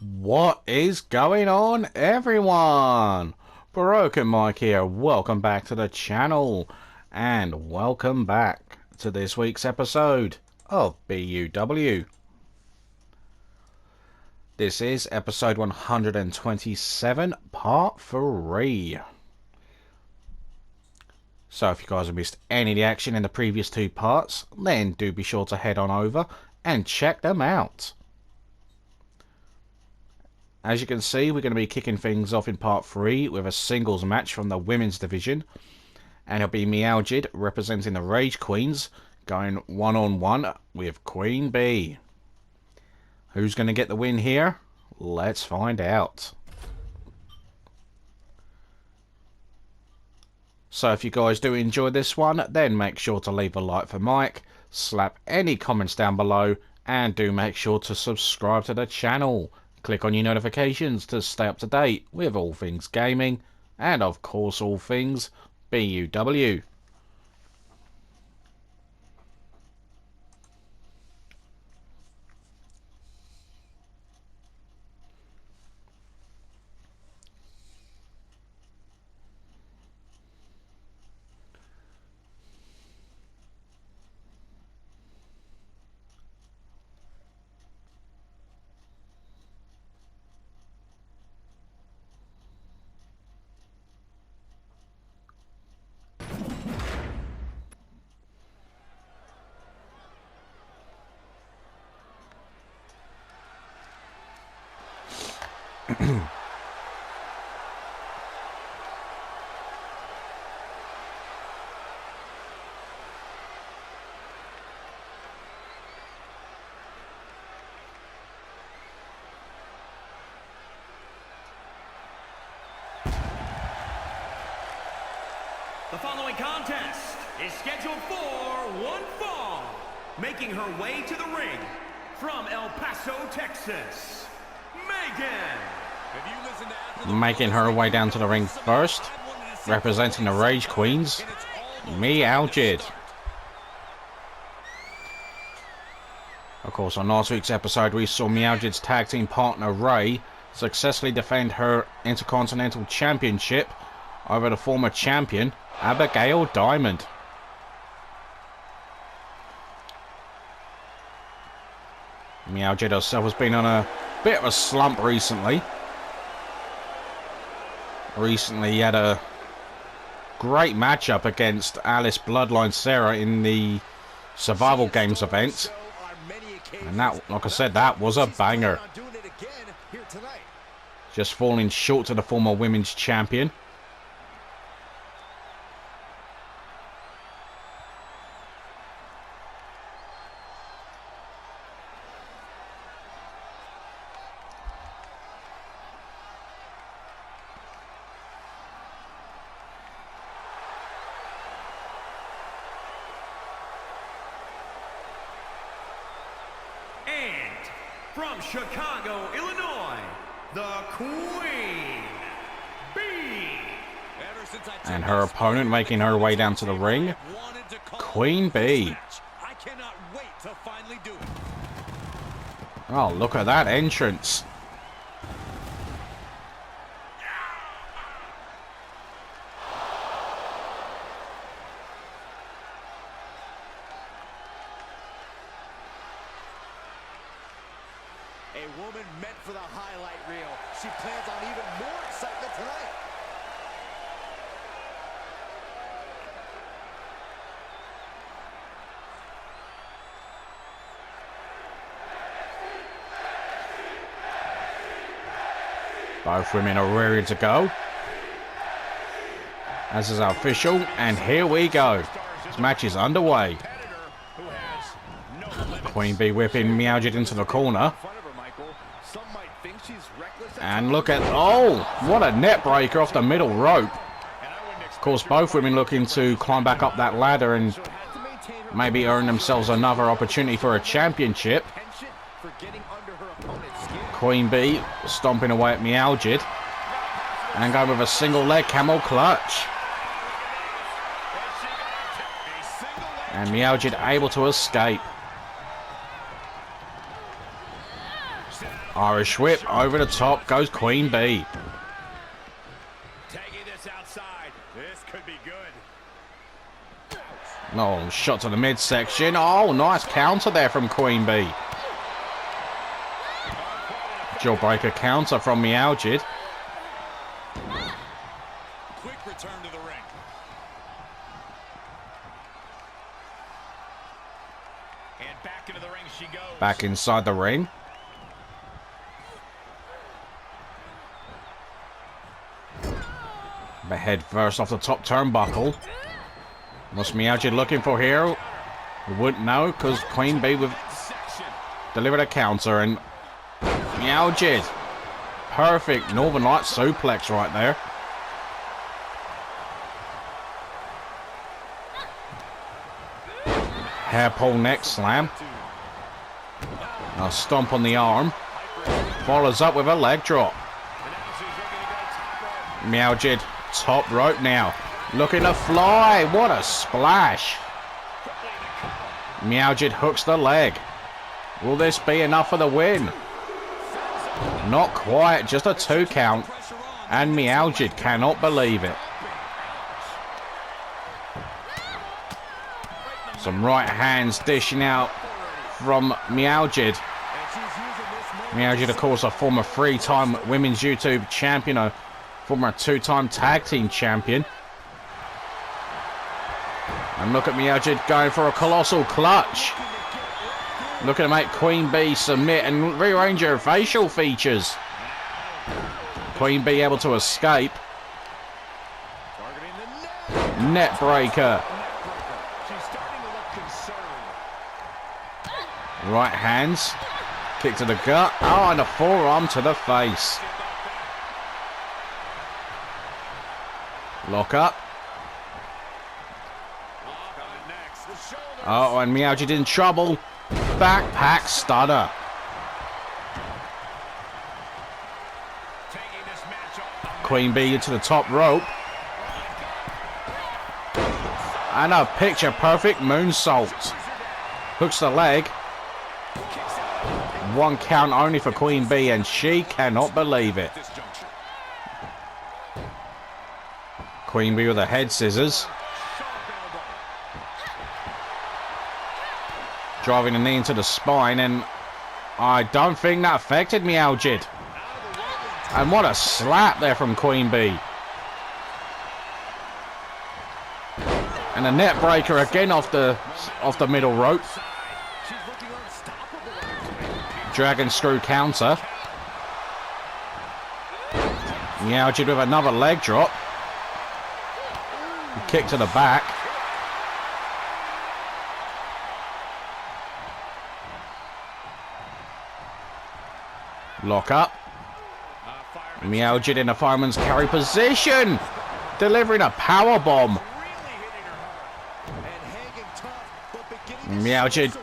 What is going on, everyone? Broken Mike here. Welcome back to the channel, and welcome back to this week's episode of BUW. This is episode 127, part 3. So if you guys have missed any of the action in the previous two parts, then do be sure to head on over and check them out. As you can see, we're going to be kicking things off in part 3 with a singles match from the women's division. And it'll be Meowjid representing the Rage Queens going one-on-one with Queen Bee. Who's going to get the win here? Let's find out. So if you guys do enjoy this one, then make sure to leave a like for Mike, slap any comments down below, and do make sure to subscribe to the channel. Click on your notifications to stay up to date with all things gaming, and of course all things BUW. The following contest is scheduled for one fall. Making her way to the ring from El Paso, Texas, Megan. Making her way down to the ring first, representing the Rage Queens, Meowjid. Of course, on last week's episode we saw Meowjid's tag team partner Ray successfully defend her Intercontinental Championship over the former champion Abigail Diamond. Meowjid herself has been on a bit of a slump recently. Recently had a great matchup against Alice Bloodline Sarah in the Survival Games event. And that, like I said, that was a banger. Just falling short to the former women's champion. And from Chicago, Illinois, the Queen Bee. And her opponent making her way down to the ring, Queen Bee. I cannot wait to finally do it. Oh, look at that entrance. A woman meant for the highlight reel. She plans on even more excitement tonight. Both women are ready to go. As is our official, and here we go. This match is underway. Queen Bee whipping Meowjid into the corner. And look at, oh, what a net breaker off the middle rope. Of course, both women looking to climb back up that ladder and maybe earn themselves another opportunity for a championship. Queen Bee stomping away at Meowjid and going with a single leg camel clutch. And Meowjid able to escape. Irish whip over the top goes Queen Bee. Tagging this outside. This could be good. Oh, shot to the midsection. Oh, nice counter there from Queen Bee. Jawbreaker counter from Meowjid. Quick return to the ring. And back into the ring she goes. Back inside the ring. The head first off the top turnbuckle. What's Meowjid looking for here? We wouldn't know because Queen Bee with delivered a counter and Meowjid. Perfect Northern Light suplex right there. Hair pull neck slam. A stomp on the arm. Follows up with a leg drop. Meowjid top rope now. Looking to fly. What a splash. Meowjid hooks the leg. Will this be enough for the win? Not quite. Just a 2 count. And Meowjid cannot believe it. Some right hands dishing out from Meowjid. Meowjid, of course, a former 3-time women's YouTube champion, a former 2-time tag team champion. And look at Meowjid going for a colossal clutch. Looking to make Queen Bee submit and rearrange her facial features. Queen Bee able to escape. Net breaker. Right hands. Kick to the gut. Oh, and a forearm to the face. Lock up. Oh, and Meowjid in trouble. Backpack stunner. Queen Bee into the top rope. And a picture perfect moonsault. Hooks the leg. 1 count only for Queen Bee, and she cannot believe it. Queen Bee with the head scissors. Driving a knee into the spine, and I don't think that affected Meowjid. And what a slap there from Queen Bee. And a net breaker again off the middle rope. Dragon screw counter. Meowjid with another leg drop. Kick to the back. Lock up. Meowjid in a fireman's carry position. Delivering a power bomb. Meowjid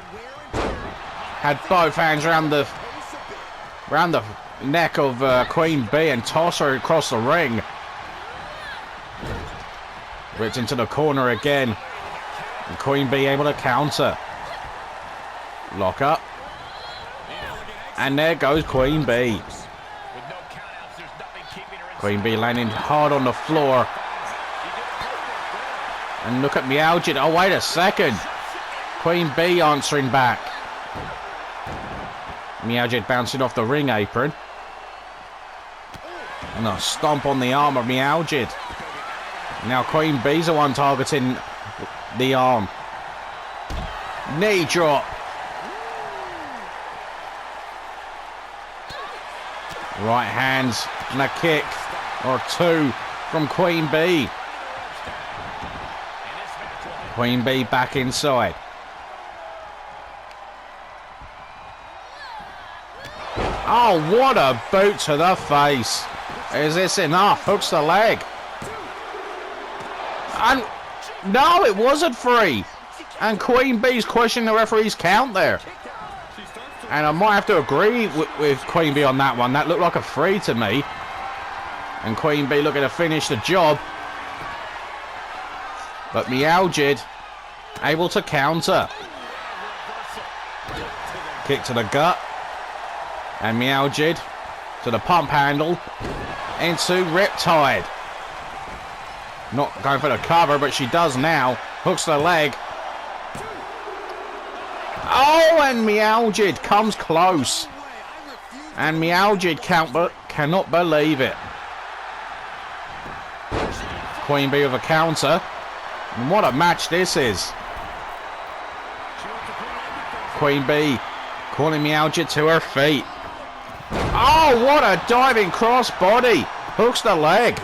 had both hands around the neck of Queen Bee and tossed her across the ring. Ripped into the corner again. And Queen Bee able to counter. Lock up. And there goes Queen Bee. Queen Bee landing hard on the floor. And look at Meowjid. Oh, wait a second. Queen Bee answering back. Meowjid bouncing off the ring apron. And a stomp on the arm of Meowjid. Now Queen Bee's the one targeting the arm. Knee drop. Right hands and a kick or 2 from Queen Bee. Queen Bee back inside. Oh, what a boot to the face. Is this enough? Hooks the leg. And no, it wasn't 3. And Queen Bee's questioning the referee's count there. And I might have to agree with Queen Bee on that one. That looked like a 3 to me. And Queen Bee looking to finish the job. But Meowjid able to counter. Kick to the gut. And Meowjid to the pump handle into Riptide. Not going for the cover, but she does now. Hooks the leg. Oh, and Meowjid comes close. And Meowjid cannot believe it. Queen Bee with a counter. And what a match this is. Queen Bee calling Meowjid to her feet. Oh, what a diving crossbody. Hooks the leg.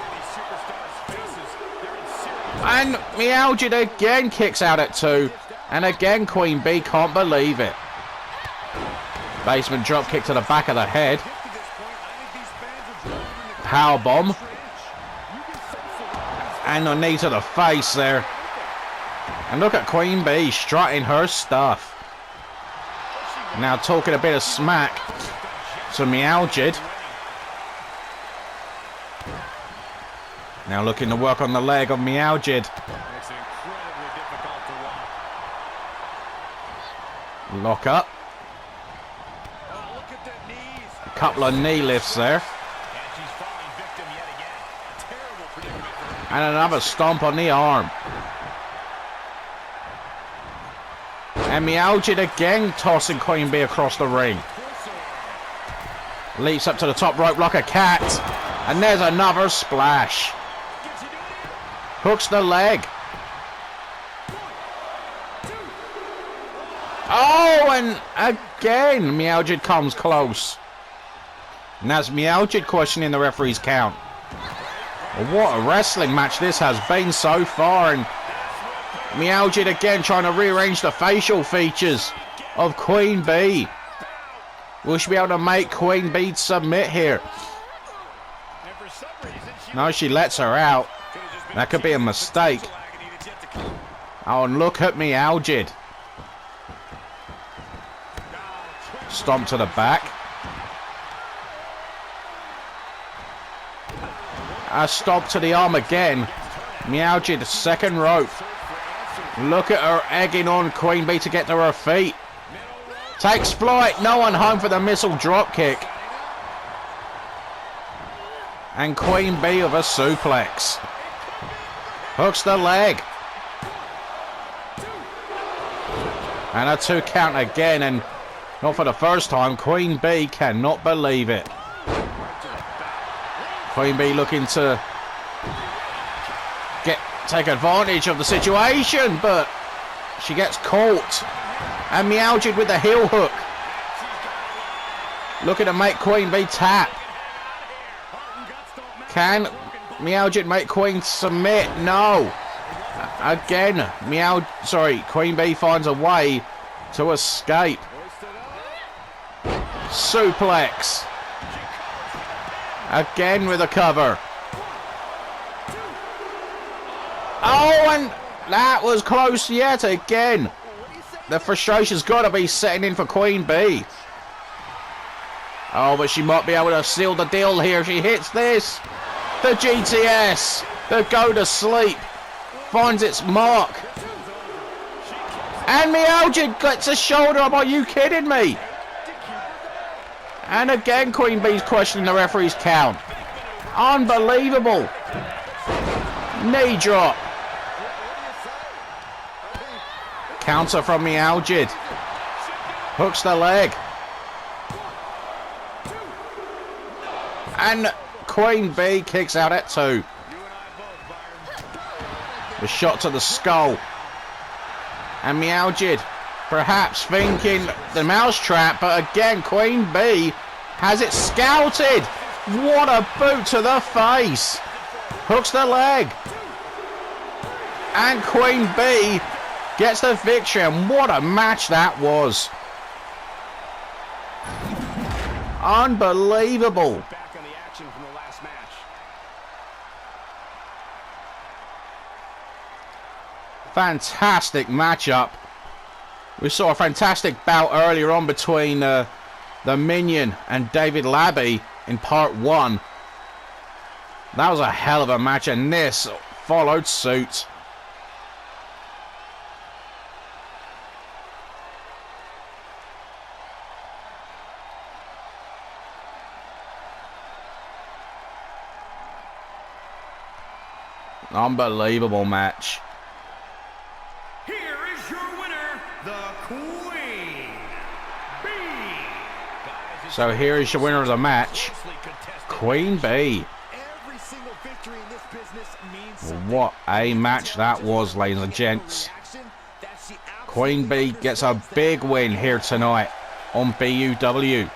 And Meowjid again kicks out at 2. And again, Queen Bee can't believe it. Basement drop kick to the back of the head. Power bomb. And a knee to the face there. And look at Queen Bee strutting her stuff. Now talking a bit of smack to Meowjid. Now looking to work on the leg of Meowjid. Lock up. A couple of knee lifts there. And another stomp on the arm. And Meowjid again tossing Queen Bee across the ring. Leaps up to the top rope like a cat. And there's another splash. Hooks the leg. Oh, and again Meowjid comes close. And that's Meowjid questioning the referee's count. Well, what a wrestling match this has been so far. And Meowjid again trying to rearrange the facial features of Queen Bee. Will she be able to make Queen Bee submit here? No, she lets her out. That could be a mistake. Oh, and look at Meowjid. Stomp to the back. A stomp to the arm again. Meowjid, second rope. Look at her egging on Queen Bee to get to her feet. Takes flight. No one home for the missile drop kick. And Queen Bee with a suplex. Hooks the leg. And a 2 count again. And not for the first time. Queen Bee cannot believe it. Queen Bee looking to take advantage of the situation, but she gets caught. And Meowjid with the heel hook. Looking to make Queen Bee tap. Can Meowjid make Queen submit? No. Again, Queen Bee finds a way to escape. Suplex. Again with a cover. Oh, and that was close yet again. The frustration's got to be setting in for Queen Bee. Oh, but she might be able to seal the deal here if she hits this. The GTS, the go to sleep, finds its mark. And Meowjid gets a shoulder up. Are you kidding me? And again, Queen Bee's questioning the referee's count. Unbelievable. Knee drop. Counter from Meowjid. Hooks the leg. And Queen Bee kicks out at 2. The shot to the skull. And Meowjid perhaps thinking the mousetrap, but again Queen Bee has it scouted. What a boot to the face. Hooks the leg. And Queen Bee gets the victory, and what a match that was. Unbelievable. Back on the action from the last match. Fantastic matchup. We saw a fantastic bout earlier on between the Minion and David Labby in part 1. That was a hell of a match, and this followed suit. Unbelievable match. Here is your winner, the Queen Bee. So here is your winner of the match, Queen Bee. Every single victory in this business means something. What a match that was, ladies and gents. Queen Bee gets a big win here tonight on BUW.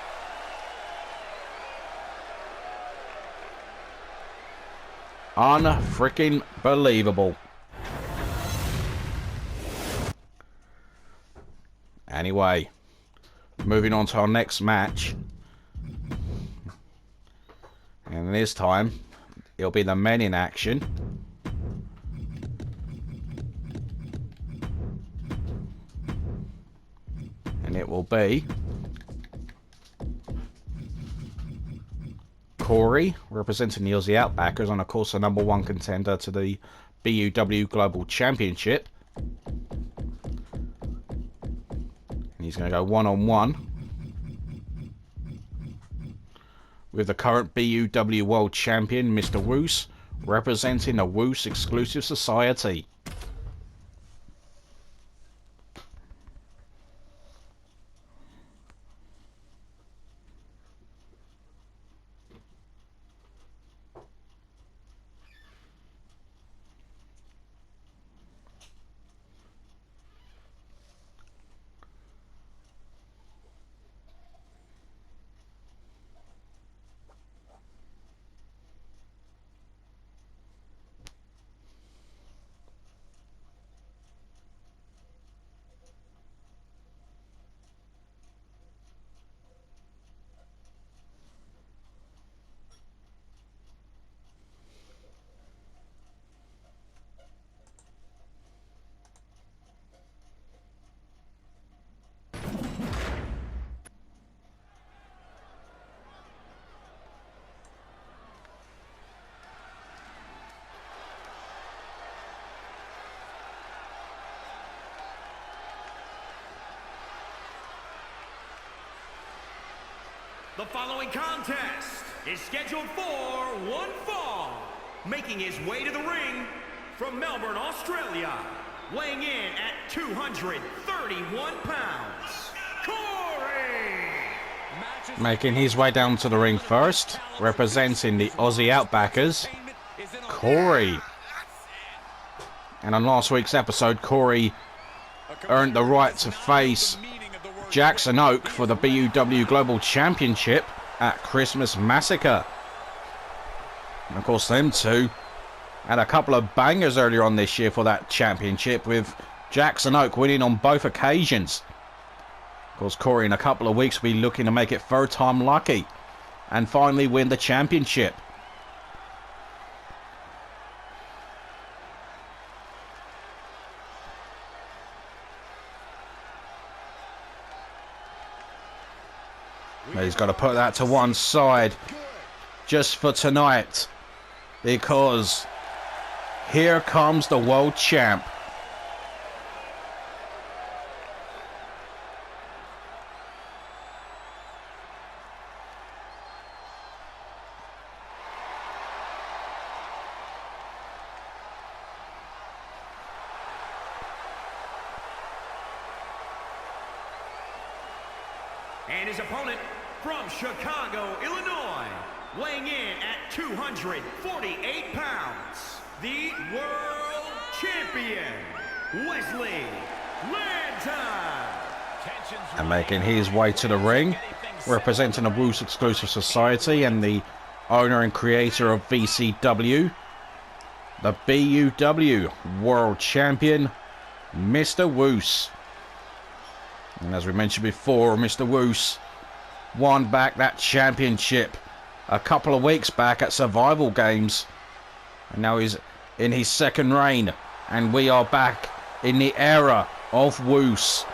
Unfreaking believable. Anyway, moving on to our next match. And this time, it'll be the men in action. And it will be Corey, representing the Aussie Outbackers, and of course the #1 contender to the BUW Global Championship. And he's going to go one-on-one with the current BUW World Champion, Mr. Woos, representing the Woos Exclusive Society. The following contest is scheduled for one fall. Making his way to the ring from Melbourne, Australia, weighing in at 231 pounds, Corey! Making his way down to the ring first, representing the Aussie Outbackers, Corey. And on last week's episode, Corey earned the right to face Jackson Oak for the BUW Global Championship at Christmas Massacre. And of course, them two had a couple of bangers earlier on this year for that championship, with Jackson Oak winning on both occasions. Of course, Corey in a couple of weeks will be looking to make it third time lucky and finally win the championship. But he's got to put that to one side just for tonight, because here comes the world champ. And his opponent from Chicago, Illinois, weighing in at 248 pounds, the world champion, Wesley Lanton. And making his way to the ring, representing the Woos Exclusive Society and the owner and creator of VCW, the BUW World Champion, Mr. Woos. And as we mentioned before, Mr. Woos won back that championship a couple of weeks back at Survival Games. And now he's in his second reign. And we are back in the era of Woos.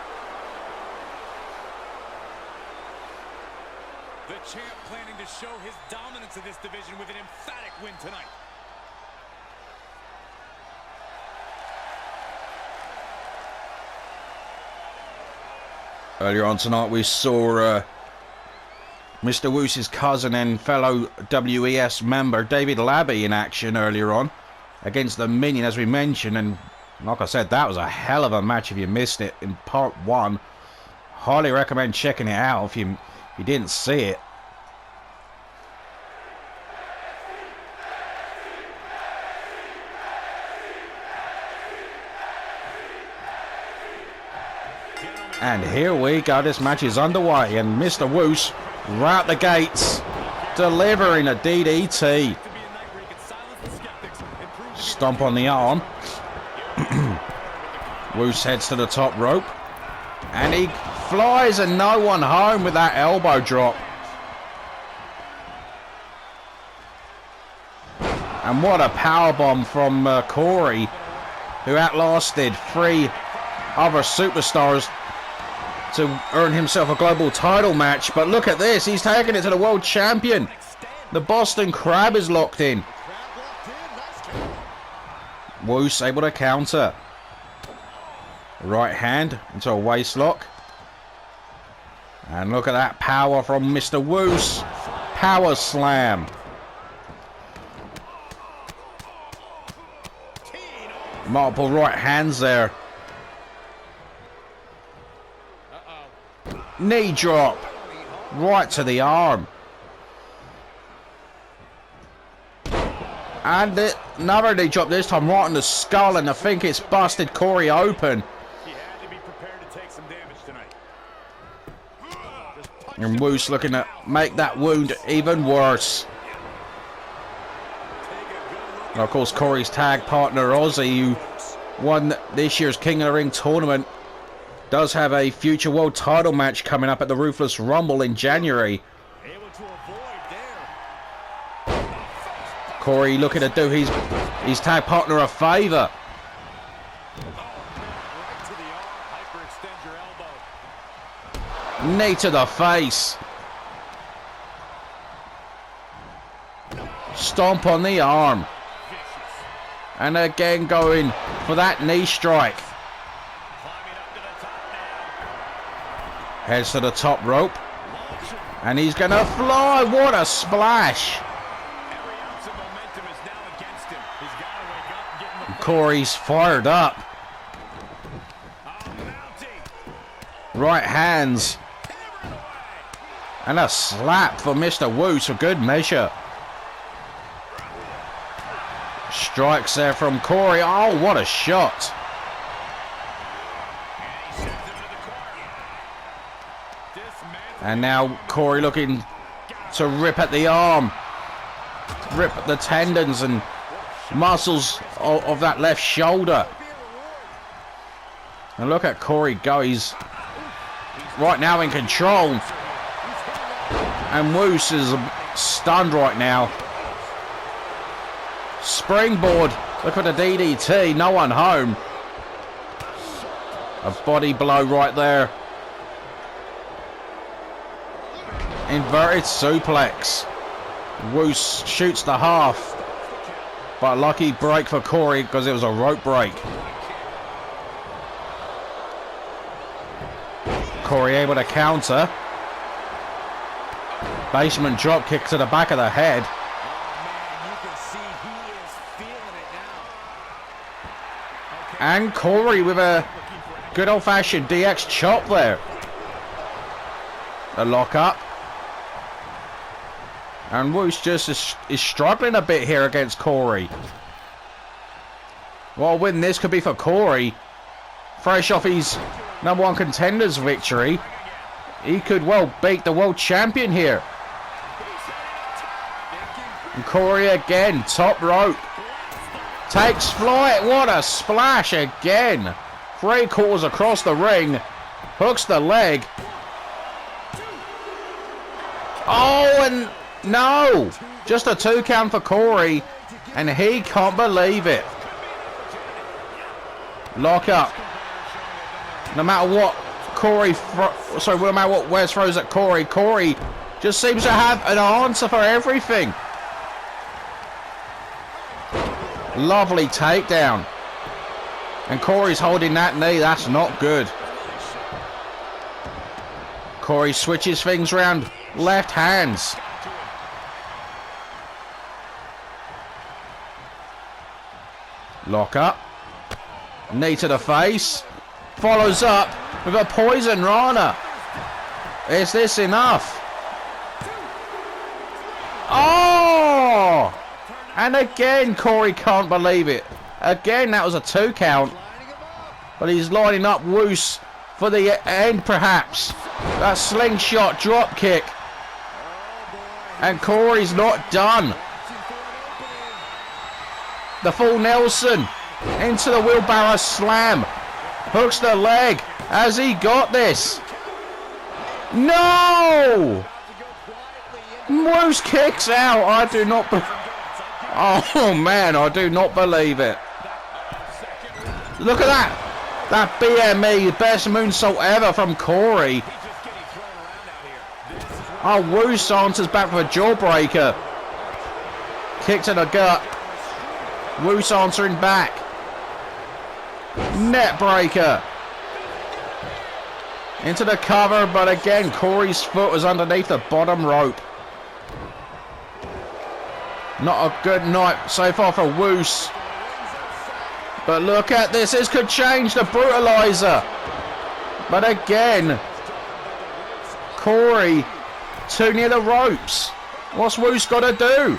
The champ planning to show his dominance in this division with an emphatic win tonight. Earlier on tonight we saw Mr. Woos's cousin and fellow WES member David Labby in action earlier on. against the Minion, as we mentioned. And like I said, that was a hell of a match if you missed it in part 1. Highly recommend checking it out if you didn't see it. And here we go, this match is underway, and Mr. Woos, right out the gates, delivering a DDT. Stomp on the arm. Woos heads to the top rope, and he flies and no one home with that elbow drop. And what a powerbomb from Corey, who outlasted 3 other superstars to earn himself a global title match. But look at this, he's taking it to the world champion. The Boston Crab is locked in. Woos able to counter. Right hand into a waist lock. And look at that power from Mr. Woos. Power slam. Multiple right hands there. Knee drop. Right to the arm. And another knee drop, this time right on the skull, and I think it's busted Corey open. He had to be prepared to take some damage tonight. And Woos looking to make that wound even worse. And of course, Corey's tag partner Ozzy, who won this year's King of the Ring tournament, does have a future world title match coming up at the Ruthless Rumble in January. Able to avoid there. Corey looking to do his tag partner a favor. Right to the arm. Hyperextend your elbow. Knee to the face. Stomp on the arm. And again going for that knee strike. Climbing up to the top now. Heads to the top rope. And he's going to fly. What a splash. Every ounce of momentum is now against him. He's got to wake up and get in the Corey's fired up. mounting. Right hands. And a slap for Mr. Woos for good measure. Strikes there from Corey. Oh, what a shot. And now Corey looking to rip at the arm. Rip the tendons and muscles of that left shoulder. And look at Corey go. He's right now in control. And Woos is stunned right now. Springboard. Look at the DDT. No one home. A body blow right there. Inverted suplex. Woos shoots the half. But lucky break for Corey because it was a rope break. Corey able to counter. Basement drop kick to the back of the head. And Corey with a good old-fashioned DX chop there. The lock up. And Woos just is struggling a bit here against Corey. Well, a win this could be for Corey. Fresh off his #1 contenders victory. He could well beat the world champion here. And Corey again, top rope. Takes flight. What a splash again. 3/4 across the ring. Hooks the leg. Oh, and no. Just a 2 count for Corey. And he can't believe it. Lock up. No matter what no matter what Wes throws at Corey, Corey just seems to have an answer for everything. Lovely takedown. And Corey's holding that knee. That's not good. Corey switches things around. Left hands. Lock up. Knee to the face. Follows up with a poison Rana. Is this enough? Oh! And again, Corey can't believe it. Again, that was a 2 count. But he's lining up Woos for the end, perhaps. That slingshot drop kick. And Corey's not done. The full Nelson into the wheelbarrow slam. Hooks the leg. Has he got this? No! Woos kicks out. I do not. Oh man, I do not believe it. Look at that. That BME, best moonsault ever from Corey. Oh, Woos answers back with a jawbreaker. Kick to the gut. Woos answering back. Net breaker. Into the cover, but again, Corey's foot was underneath the bottom rope. Not a good night so far for Woos. But look at this. This could change the brutalizer. But again, Corey too near the ropes. What's Woos got to do?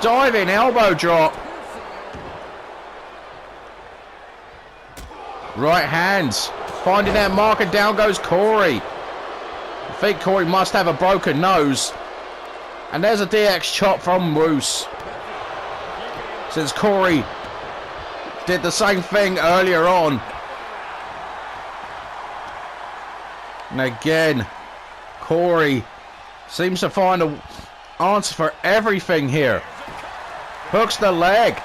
Diving elbow drop. Right hands. Finding that mark, and down goes Corey. I think Corey must have a broken nose. And there's a DX chop from Woos. Since Corey did the same thing earlier on. And again, Corey seems to find an answer for everything here. Hooks the leg.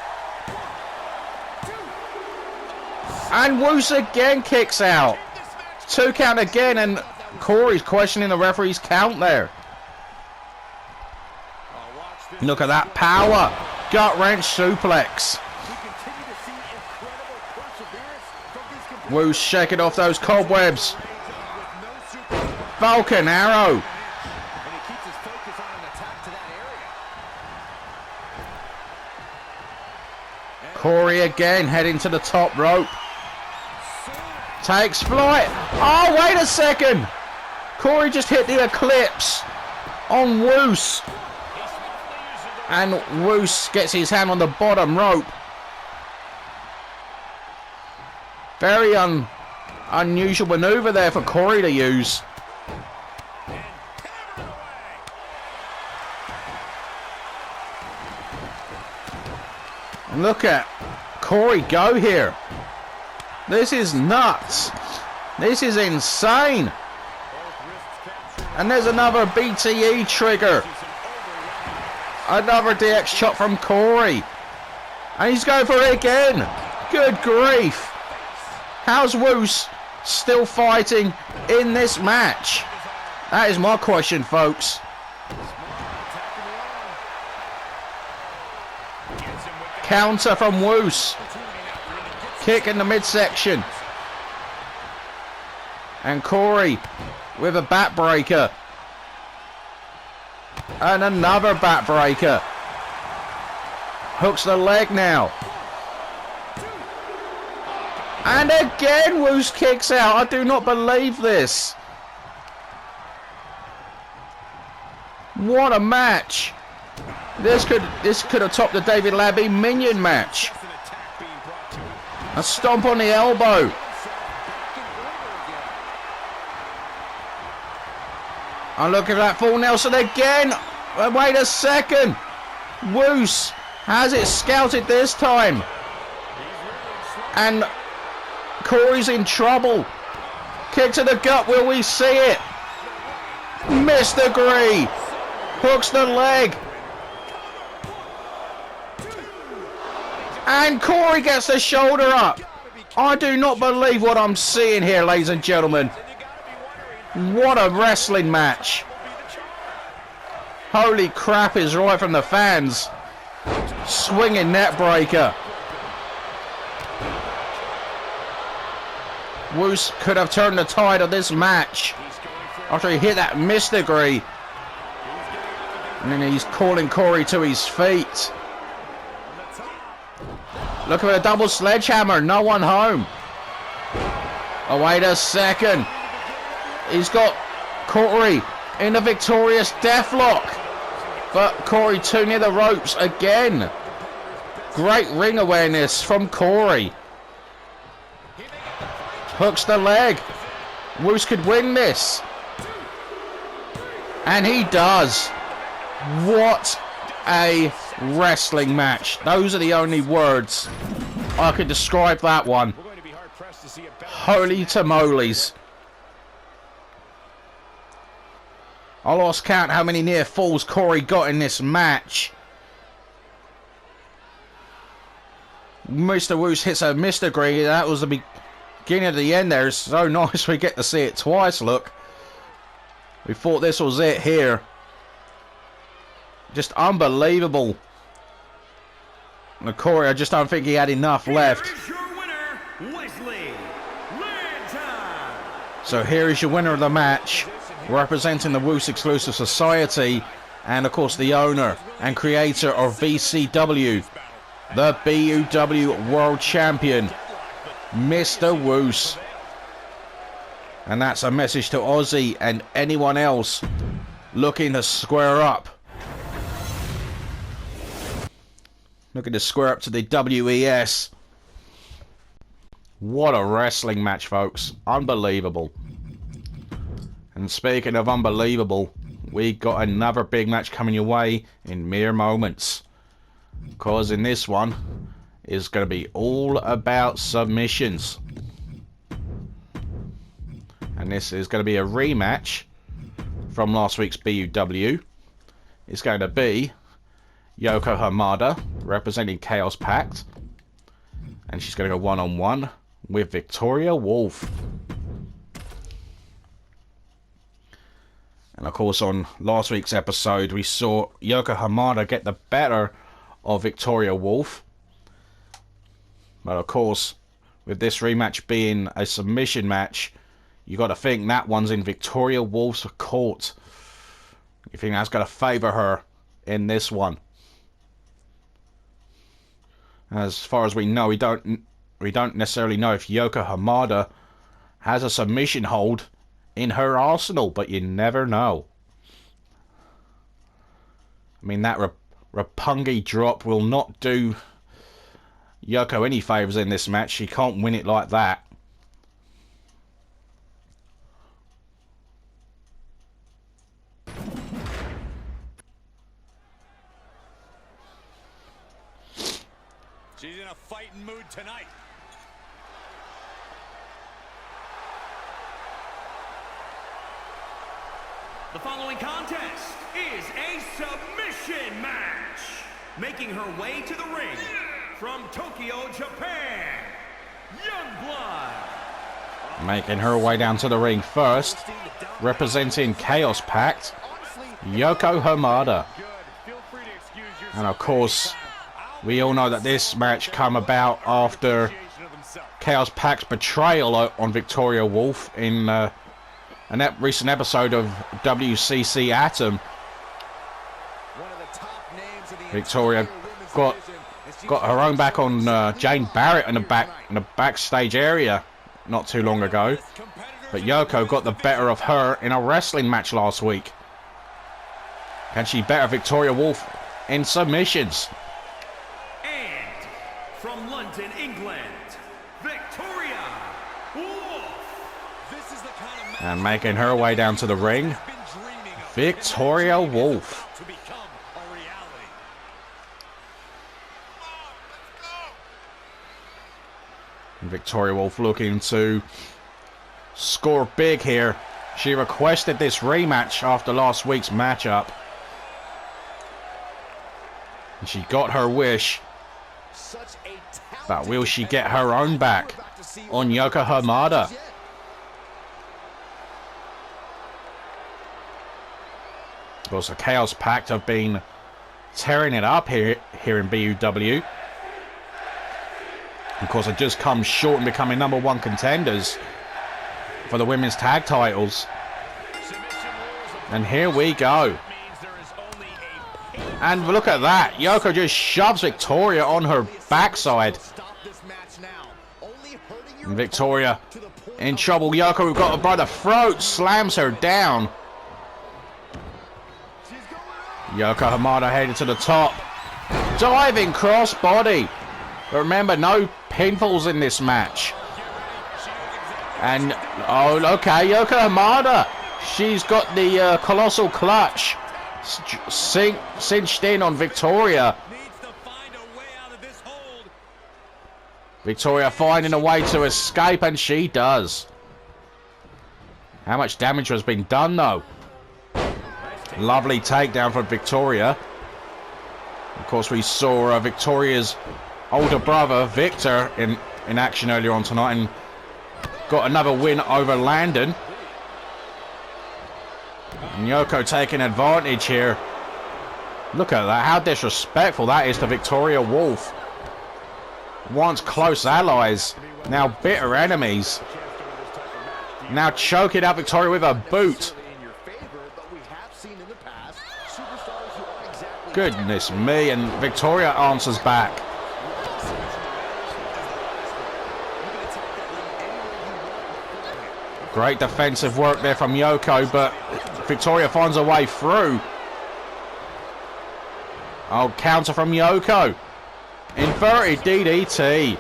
And Woos again kicks out. 2 count again, and Corey's questioning the referee's count there. Look at that power. Gut wrench suplex. Woos shaking off those cobwebs. Falcon arrow. Corey again heading to the top rope. Takes flight. Oh, wait a second. Corey just hit the eclipse on Woos. And Woos gets his hand on the bottom rope. Very unusual maneuver there for Corey to use. And look at Corey go here. This is nuts. This is insane. And there's another BTE trigger. Another DX chop from Corey. And he's going for it again. Good grief. How's Woos still fighting in this match? That is my question, folks. Counter from Woos. Kick in the midsection. And Corey with a backbreaker. And another backbreaker. Hooks the leg now. And again Woos kicks out. I do not believe this. What a match. This could have topped the David Labby Minion match. A stomp on the elbow. And look at that full Nelson again. Wait a second. Woos has it scouted this time. And Corey's in trouble. Kick to the gut. Will we see it? Missed the degree. Hooks the leg. And Corey gets the shoulder up. I do not believe what I'm seeing here, ladies and gentlemen. What a wrestling match. Holy crap is right from the fans. Swinging net breaker. Woos could have turned the tide of this match after he hit that misdegree. And then he's calling Corey to his feet. Look at a double sledgehammer. No one home. Oh, wait a second. He's got Corey in the victorious deathlock. But Corey too near the ropes again. Great ring awareness from Corey. Hooks the leg. Woos could win this. And he does. What a wrestling match. Those are the only words I could describe that one. Holy tamales. I lost count how many near falls Corey got in this match. Mr. Woos hits a Mr. Green. That was the beginning of the end there. It's so nice we get to see it twice, look. We thought this was it here. Just unbelievable. And Corey, I just don't think he had enough left. So here is your winner of the match, representing the Woos Exclusive Society, and of course the owner and creator of VCW, the BUW World Champion, Mr. Woos. And that's a message to Ozzy and anyone else looking to square up. Looking to square up to the WES. What a wrestling match, folks. Unbelievable. And speaking of unbelievable, we got another big match coming your way in mere moments. Because in this one, it's going to be all about submissions. And this is going to be a rematch from last week's BUW. It's going to be Yoko Hamada representing Chaos Pact. And she's going to go one-on-one with Victoria Wolf. And of course on last week's episode we saw Yoko Hamada get the better of Victoria Wolf. But of course with this rematch being a submission match, you got to think that one's in Victoria Wolf's court. You think that's going to favour her in this one. As far as we know, we don't necessarily know if Yoko Hamada has a submission hold in her arsenal, but you never know. I mean, that Roppongi drop will not do Yoko any favours in this match. She can't win it like that. She's in a fighting mood tonight. The following contest is a submission match. Making her way to the ring from Tokyo, Japan, Youngblood. Making her way down to the ring first, representing Chaos Pact, Yoko Hamada. And of course, we all know that this match come about after Chaos Pact's betrayal on Victoria Wolf in a recent episode of WCC Atom. Victoria got her own back on Jane Barrett in the backstage area not too long ago. But Yoko got the better of her in a wrestling match last week. Can she better Victoria Wolf in submissions? From London, England, Victoria Wolf. This is the kind of match and making her way down to the ring, Victoria Wolf. to become a reality. Victoria Wolf looking to score big here. She requested this rematch after last week's matchup. And she got her wish. But will she get her own back on Yoko Hamada? Of course, the Chaos Pact have been tearing it up here in BUW. Of course, it just comes short in becoming #1 contenders for the women's tag titles. And here we go. And look at that. Yoko just shoves Victoria on her backside. And Victoria in trouble. Yoko got her by the throat, slams her down. Yoko Hamada headed to the top. Diving crossbody. But remember, no pinfalls in this match. And, oh, okay, Yoko Hamada. She's got the colossal clutch cinched in on Victoria. Victoria finding a way to escape, and she does. How much damage has been done, though? Lovely takedown from Victoria. Of course, we saw Victoria's older brother, Victor, in action earlier on tonight, and got another win over Landon. And Yoko taking advantage here. Look at that, how disrespectful that is to Victoria Wolf. Once close allies, now bitter enemies. Now choking out Victoria with a boot. Goodness me, and Victoria answers back. Great defensive work there from Yoko, but Victoria finds a way through. Oh, counter from Yoko. Inverted DDT.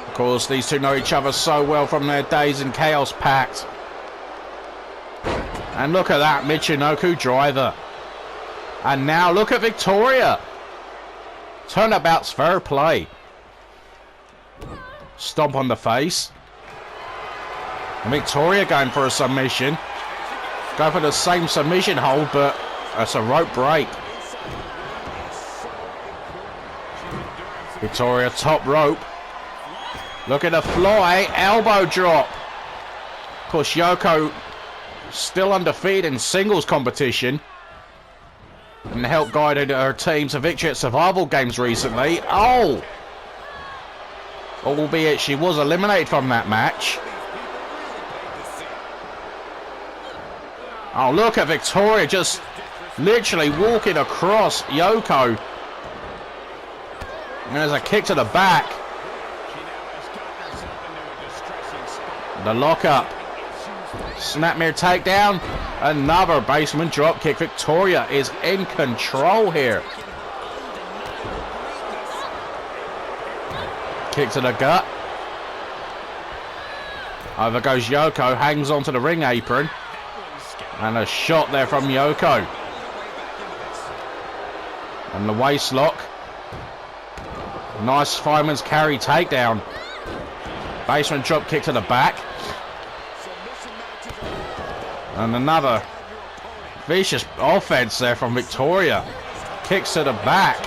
Of course, these two know each other so well from their days in Chaos Pact. And look at that Michinoku driver. And now look at Victoria. Turnabout's fair play. Stomp on the face. And Victoria going for a submission. Go for the same submission hold, but it's a rope break. Victoria top rope. Look at the fly. Elbow drop. Of course, Yoko still undefeated in singles competition. And helped guide her team to victory at Survival Games recently. Oh! Albeit she was eliminated from that match. Oh, look at Victoria just literally walking across Yoko. And there's a kick to the back. The lockup. Snapmare takedown. Another basement drop kick. Victoria is in control here. Kick to the gut. Over goes Yoko. Hangs onto the ring apron. And a shot there from Yoko. And the waist lock. Nice fireman's carry takedown. Basement drop kick to the back. And another vicious offense there from Victoria. Kicks to the back.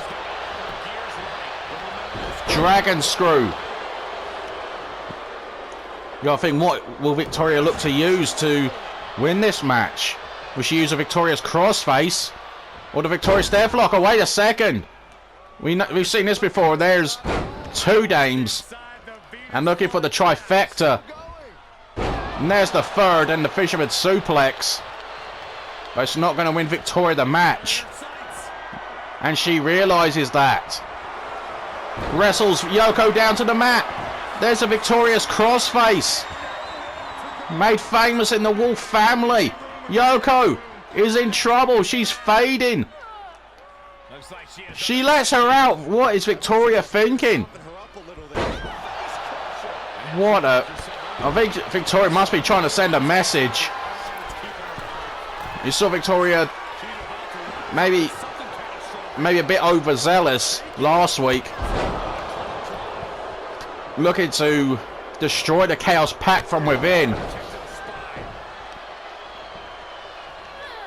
Dragon screw. You gotta think, what will Victoria look to use to win this match? Will she use a Victoria's crossface or the Victoria's death lock? Oh, wait a second. We've seen this before. There's two dames. And looking for the trifecta. And there's the third and the fisherman suplex. But it's not going to win Victoria the match. And she realizes that. Wrestles Yoko down to the mat. There's a Victoria's crossface. Made famous in the Wolf family. Yoko is in trouble. She's fading. She lets her out. What is Victoria thinking? What a... I think Victoria must be trying to send a message. You saw Victoria maybe a bit overzealous last week. Looking to destroy the Chaos Pact from within.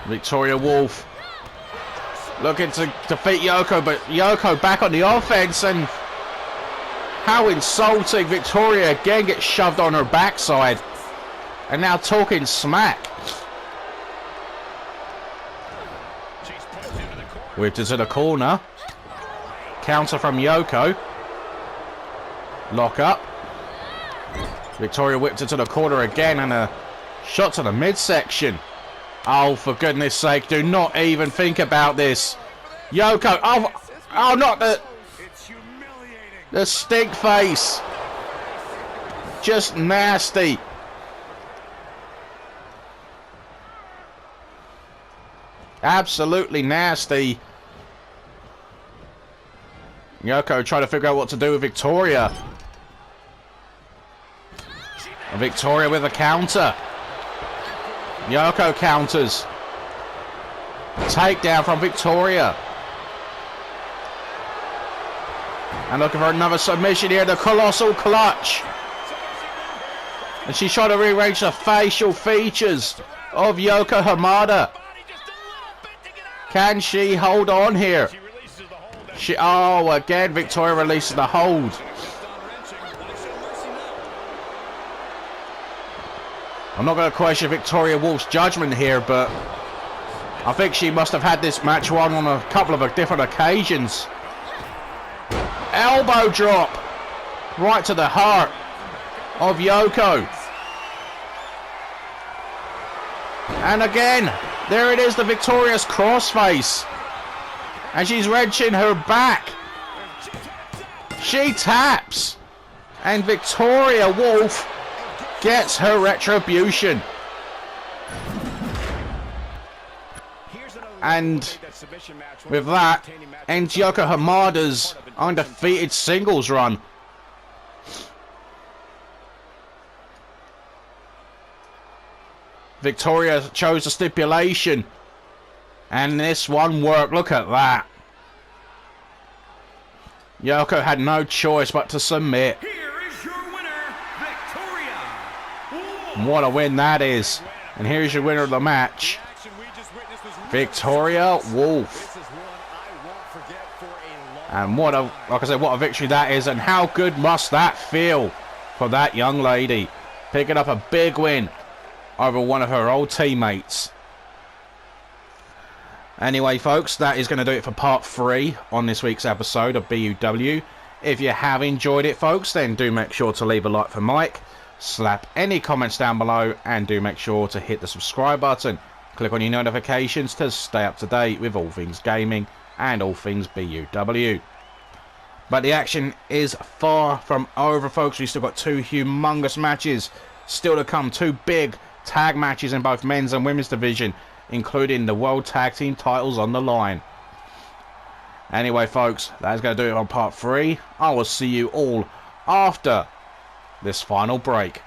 Victoria Wolf looking to defeat Yoko, but Yoko back on the offense, and how insulting. Victoria again gets shoved on her backside and now talking smack. Whipped into the corner. Counter from Yoko. Lock up. Victoria whipped into the corner again, and a shot to the midsection. Oh, for goodness sake, do not even think about this. Yoko, oh, not the... The stink face. Just nasty. Absolutely nasty. Yoko trying to figure out what to do with Victoria. And Victoria with a counter. Yoko counters. Takedown from Victoria. And looking for another submission here. The colossal clutch. And she's trying to rearrange the facial features of Yoko Hamada. Can she hold on here? Oh, again, Victoria releases the hold. I'm not going to question Victoria Wolf's judgment here, but I think she must have had this match won on a couple of different occasions. Elbow drop. Right to the heart of Yoko. And again, there it is, the victorious crossface. And she's wrenching her back. She taps. And Victoria Wolf gets her retribution. And with that, ends Yoko Hamada's undefeated singles run. Victoria chose the stipulation. And this one worked. Look at that. Yoko had no choice but to submit. Here is your winner, Victoria Wolf. And what a win that is. And here's your winner of the match, Victoria Wolf. And what a, like I said, what a victory that is. And how good must that feel for that young lady, picking up a big win over one of her old teammates. Anyway, folks, that is going to do it for part 3 on this week's episode of BUW. If you have enjoyed it, folks, then do make sure to leave a like for Mike, slap any comments down below, and do make sure to hit the subscribe button. Click on your notifications to stay up to date with all things gaming and all things BUW. But the action is far from over, folks. We've still got 2 humongous matches still to come. 2 big tag matches in both men's and women's division, including the World Tag Team titles on the line. Anyway, folks, that's going to do it on part 3. I will see you all after this final break.